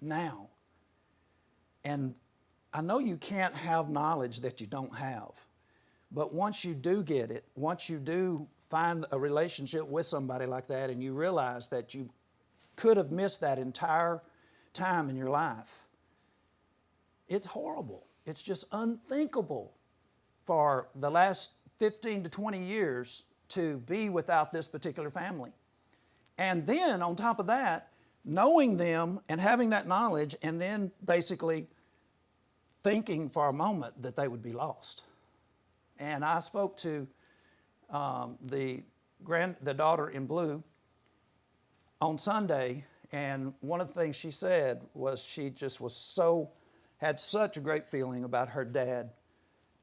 now, and I know you can't have knowledge that you don't have, but once you do get it, once you do find a relationship with somebody like that and you realize that you could have missed that entire time in your life, it's horrible. It's just unthinkable for the last 15 to 20 years to be without this particular family. And then on top of that, knowing them and having that knowledge and then basically thinking for a moment that they would be lost. And I spoke to the daughter in blue on Sunday, and one of the things she said was she just had such a great feeling about her dad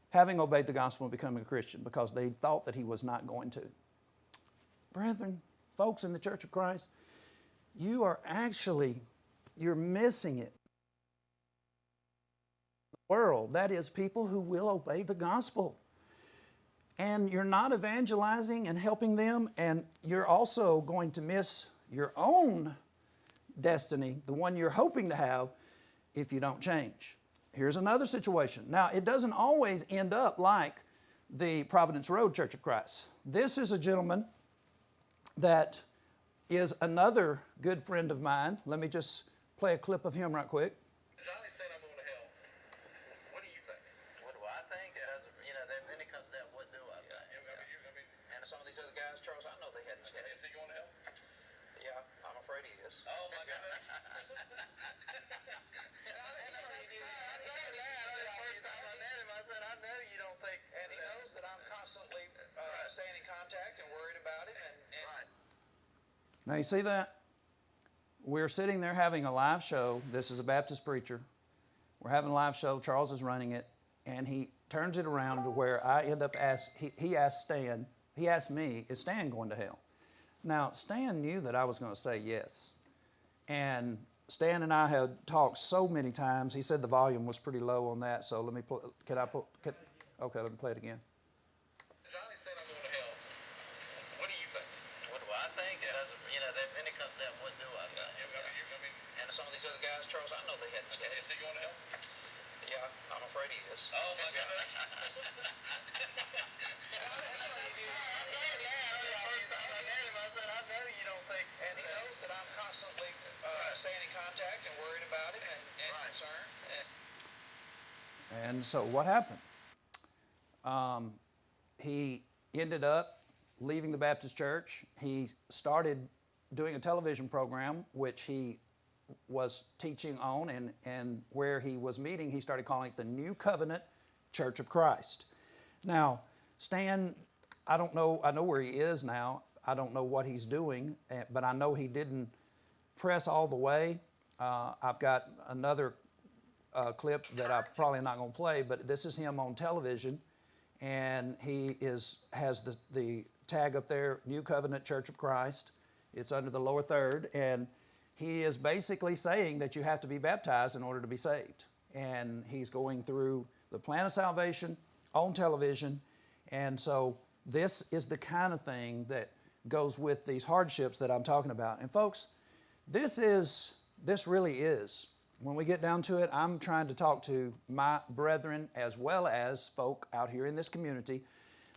having obeyed the gospel and becoming a Christian because they thought that he was not going to. Brethren, folks in the Church of Christ, you're missing it. The world, that is people who will obey the gospel. And you're not evangelizing and helping them, and you're also going to miss your own destiny, the one you're hoping to have, if you don't change. Here's another situation. Now, it doesn't always end up like the Providence Road Church of Christ. This is a gentleman that is another good friend of mine. Let me just play a clip of him right quick. Johnny said I'm going to hell. What do you think? What do I think? Then it comes down, what do I think? And some of these other guys, Charles, I know they hadn't studied. Is he going to hell? Yeah, I'm afraid he is. Oh my goodness. I know you don't think, and he knows that I'm constantly staying in contact and worried about him. Now you see that? We're sitting there having a live show. This is a Baptist preacher. We're having a live show. Charles is running it. And he turns it around to where I end up he asked Stan, he asked me, is Stan going to hell? Now, Stan knew that I was going to say yes. And Stan and I had talked so many times. He said the volume was pretty low on that. So let me okay, let me play it again. Johnny said I'm going to hell. What do you think? What do I think? Then it comes down, what do I think? And some of these other guys, Charles, I know they hadn't studied. Is he going to hell? Yeah, I'm afraid he is. Oh my goodness. I know you don't think, and he knows that I'm constantly staying in contact and worried about him and concerned. And so what happened? He ended up leaving the Baptist church. He started doing a television program, which he was teaching on, and where he was meeting, he started calling it the New Covenant Church of Christ. Now, Stan, I don't know, I know where he is now. I don't know what he's doing, but I know he didn't press all the way. I've got another clip that I'm probably not going to play, but this is him on television, and he has the tag up there, New Covenant Church of Christ. It's under the lower third, and he is basically saying that you have to be baptized in order to be saved. And he's going through the plan of salvation on television, and so this is the kind of thing that goes with these hardships that I'm talking about. And folks, this really is, when we get down to it, I'm trying to talk to my brethren as well as folk out here in this community.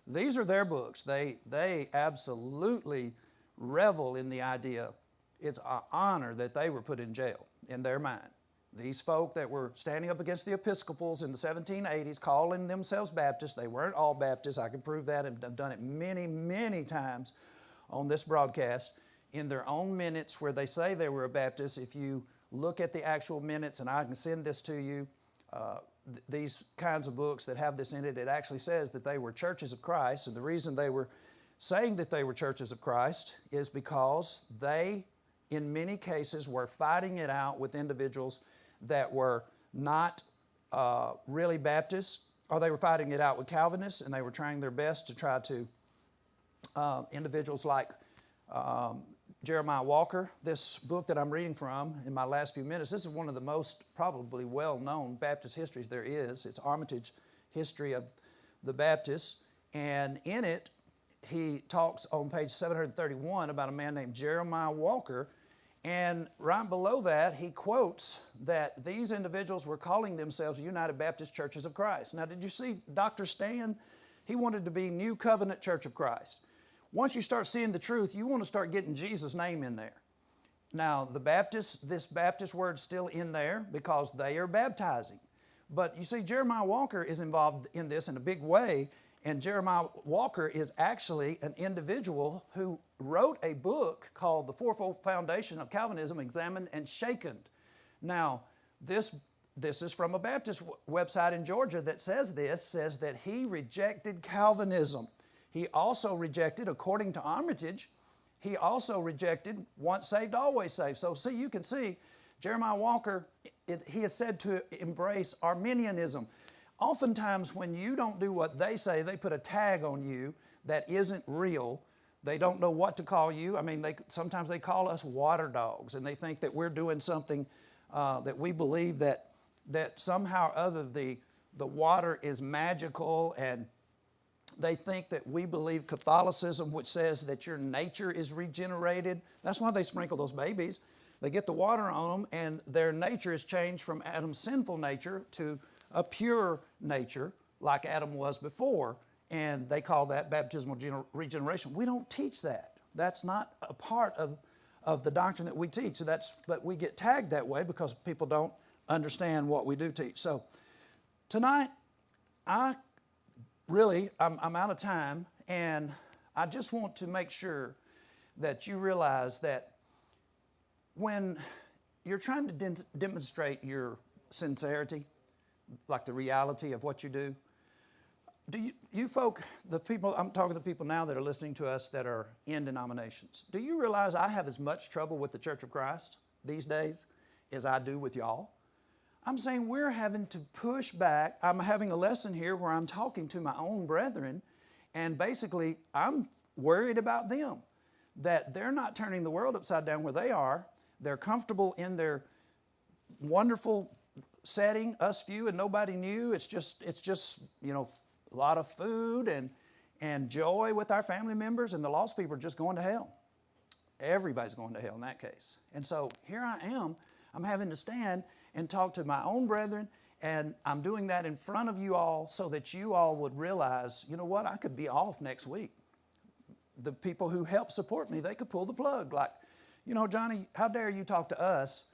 These are their books. They absolutely revel in the idea. It's an honor that they were put in jail in their mind. These folk that were standing up against the Episcopals in the 1780s, calling themselves Baptists, they weren't all Baptists. I can prove that, and I've done it many, many times on this broadcast. In their own minutes where they say they were a Baptist, if you look at the actual minutes, and I can send this to you, these kinds of books that have this in it, it actually says that they were churches of Christ. And the reason they were saying that they were churches of Christ is because they, in many cases, were fighting it out with individuals that were not really Baptists, or they were fighting it out with Calvinists, and they were trying their best to try to, individuals like Jeremiah Walker. This book that I'm reading from in my last few minutes, this is one of the most probably well-known Baptist histories there is. It's Armitage History of the Baptists, and in it, he talks on page 731 about a man named Jeremiah Walker. And right below that, he quotes that these individuals were calling themselves United Baptist Churches of Christ. Now, did you see Dr. Stan? He wanted to be New Covenant Church of Christ. Once you start seeing the truth, you want to start getting Jesus' name in there. Now, the Baptists, this Baptist word's still in there because they are baptizing. But you see, Jeremiah Walker is involved in this in a big way. And Jeremiah Walker is actually an individual who wrote a book called The Fourfold Foundation of Calvinism, Examined and Shaken. Now, this is from a Baptist website in Georgia that says that he rejected Calvinism. He also rejected, according to Armitage, he also rejected once saved, always saved. So see, you can see Jeremiah Walker, he is said to embrace Arminianism. Oftentimes when you don't do what they say, they put a tag on you that isn't real. They don't know what to call you. I mean, sometimes they call us water dogs, and they think that we're doing something that we believe that somehow or other the water is magical, and they think that we believe Catholicism, which says that your nature is regenerated. That's why they sprinkle those babies. They get the water on them, and their nature is changed from Adam's sinful nature to a pure nature like Adam was before, and they call that baptismal regeneration. We don't teach that. That's not a part of the doctrine that we teach. But we get tagged that way because people don't understand what we do teach. So tonight, I'm out of time, and I just want to make sure that you realize that when you're trying to demonstrate your sincerity, like the reality of what you do you folk, the people, I'm talking to people now that are listening to us that are in denominations, do you realize I have as much trouble with the Church of Christ these days as I do with y'all? I'm saying we're having to push back. I'm having a lesson here where I'm talking to my own brethren, and basically I'm worried about them, that they're not turning the world upside down where they are. They're comfortable in their wonderful setting, us few and nobody new. It's just a lot of food and joy with our family members, and the lost people are just going to hell. Everybody's going to hell in that case. And so here I am, I'm having to stand and talk to my own brethren, and I'm doing that in front of you all so that you all would realize, you know what, I could be off next week. The people who help support me, they could pull the plug. Like, Johnny, how dare you talk to us,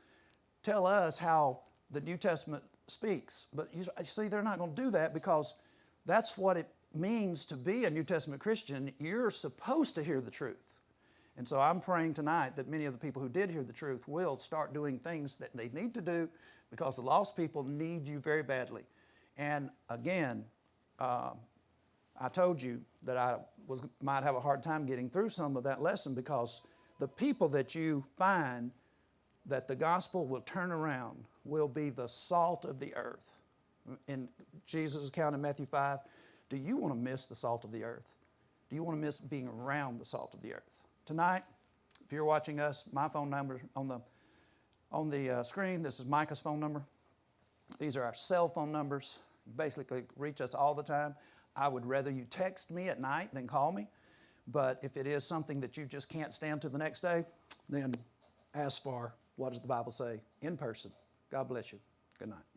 tell us how the New Testament speaks. But you see, they're not going to do that, because that's what it means to be a New Testament Christian. You're supposed to hear the truth. And so I'm praying tonight that many of the people who did hear the truth will start doing things that they need to do, because the lost people need you very badly. And again, I told you that I might have a hard time getting through some of that lesson, because the people that you find that the gospel will turn around will be the salt of the earth. In Jesus' account in Matthew 5, do you want to miss the salt of the earth? Do you want to miss being around the salt of the earth? Tonight, if you're watching us, my phone number on the screen. This is Micah's phone number. These are our cell phone numbers. You basically reach us all the time. I would rather you text me at night than call me. But if it is something that you just can't stand to the next day, then ask for, what does the Bible say, in person. God bless you. Good night.